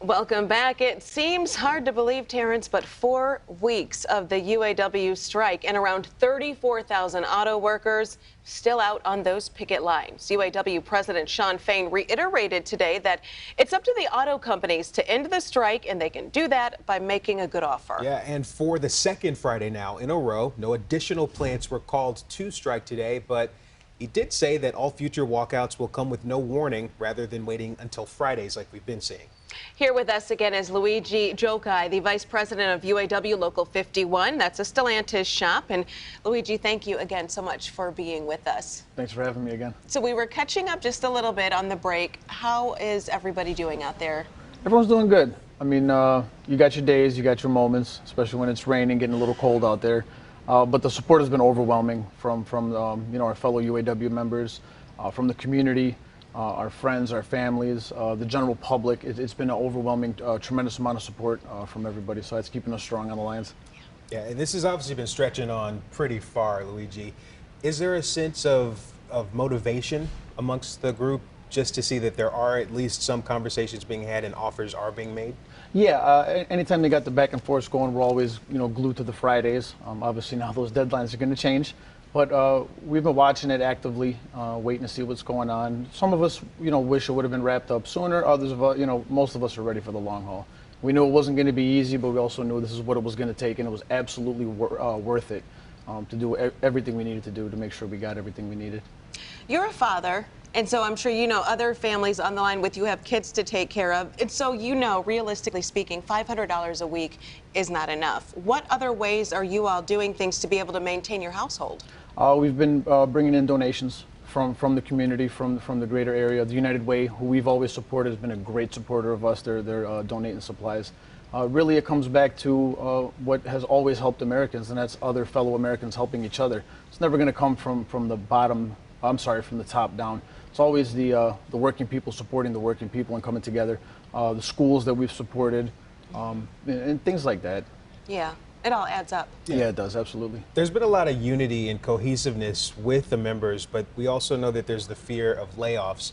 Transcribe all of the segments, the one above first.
Welcome back. It seems hard to believe, Terrence, but 4 weeks of the UAW strike and around 34,000 auto workers still out on those picket lines. UAW President Shawn Fain reiterated today that it's up to the auto companies to end the strike, and they can do that by making a good offer. Yeah, and for the second Friday now in a row, no additional plants were called to strike today, but he did say that all future walkouts will come with no warning rather than waiting until Fridays like we've been seeing. Here with us again is Luigi Gjokaj, the Vice President of UAW Local 51. That's a Stellantis shop. And Luigi, thank you again so much for being with us. Thanks for having me again. So we were catching up just a little bit on the break. How is everybody doing out there? Everyone's doing good. I mean, you got your days, you got your moments, especially when it's raining, getting a little cold out there. But the support has been overwhelming from our fellow UAW members, from the community, our friends, our families, the general public. It's been an overwhelming, tremendous amount of support from everybody. So it's keeping us strong on the lines. Yeah, and this has obviously been stretching on pretty far, Luigi. Is there a sense of motivation amongst the group just to see that there are at least some conversations being had and offers are being made? Yeah, anytime they got the back and forth going, we're always, glued to the Fridays. Obviously now those deadlines are going to change, but we've been watching it actively, waiting to see what's going on. Some of us, wish it would have been wrapped up sooner. Others of us, most of us are ready for the long haul. We knew it wasn't going to be easy, but we also knew this is what it was going to take, and it was absolutely worth it to do everything we needed to do to make sure we got everything we needed. You're a father, and so I'm sure you know other families on the line with you have kids to take care of. And so realistically speaking, $500 a week is not enough. What other ways are you all doing things to be able to maintain your household? We've been bringing in donations from the community, from the greater area. The United Way, who we've always supported, has been a great supporter of us. They're donating supplies. Really, it comes back to what has always helped Americans, and that's other fellow Americans helping each other. It's never going to come from the bottom. From the top down. It's always the working people supporting the working people and coming together. The schools that we've supported, and things like that. Yeah, it all adds up. Yeah, it does, absolutely. There's been a lot of unity and cohesiveness with the members, but we also know that there's the fear of layoffs.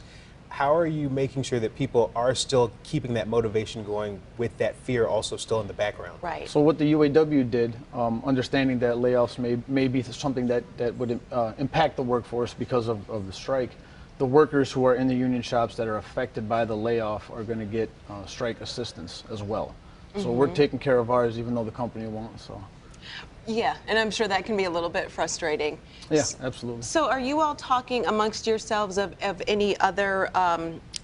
How are you making sure that people are still keeping that motivation going with that fear also still in the background? Right. So what the UAW did, understanding that layoffs may be something that would impact the workforce because of the strike, the workers who are in the union shops that are affected by the layoff are going to get strike assistance as well. So we're taking care of ours even though the company won't. So. Yeah, and I'm sure that can be a little bit frustrating. Yeah, absolutely. So are you all talking amongst yourselves of any other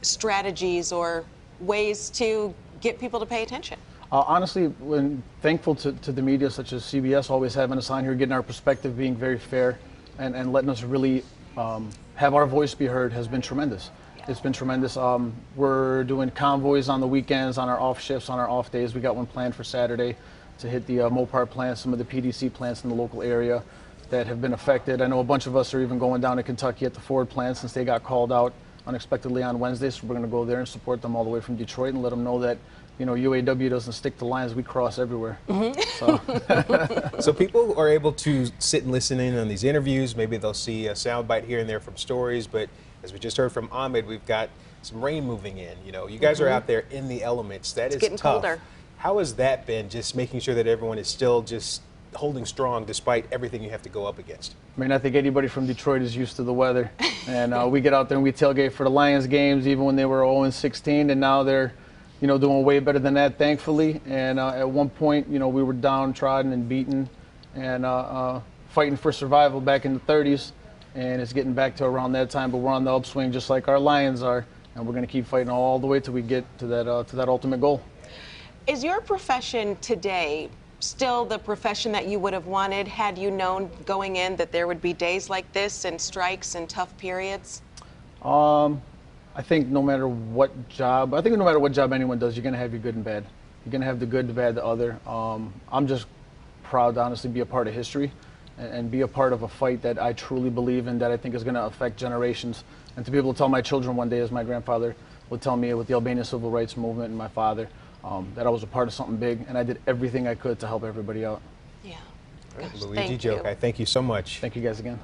strategies or ways to get people to pay attention? Honestly, when thankful to the media such as CBS always having us on here, getting our perspective, being very fair, and letting us really have our voice be heard has been tremendous. It's been tremendous. We're doing convoys on the weekends, on our off shifts, on our off days. We got one planned for Saturday to hit the Mopar plants, some of the PDC plants in the local area that have been affected. I know a bunch of us are even going down to Kentucky at the Ford plant since they got called out unexpectedly on Wednesday. So we're going to go there and support them all the way from Detroit and let them know that, UAW doesn't stick to lines. We cross everywhere. So people are able to sit and listen in on these interviews. Maybe they'll see a soundbite here and there from stories. But as we just heard from Ahmed, we've got some rain moving in. You guys are out there in the elements. That is getting tough. Colder. How has that been, just making sure that everyone is still just holding strong despite everything you have to go up against? I mean, I think anybody from Detroit is used to the weather. And we get out there and we tailgate for the Lions games, even when they were 0-16, and now they're, doing way better than that, thankfully. And at one point, we were downtrodden and beaten and fighting for survival back in the 30s. And it's getting back to around that time, but we're on the upswing just like our Lions are. And we're going to keep fighting all the way till we get to that ultimate goal. Is your profession today still the profession that you would have wanted had you known going in that there would be days like this and strikes and tough periods? I think no matter what job anyone does, you're going to have your good and bad. You're going to have the good, the bad, the other. I'm just proud to honestly be a part of history and be a part of a fight that I truly believe in, that I think is going to affect generations. And to be able to tell my children one day, as my grandfather would tell me with the Albanian Civil Rights Movement and my father, that I was a part of something big, and I did everything I could to help everybody out. Yeah. Luigi Gjokaj, thank you so much. Thank you guys again.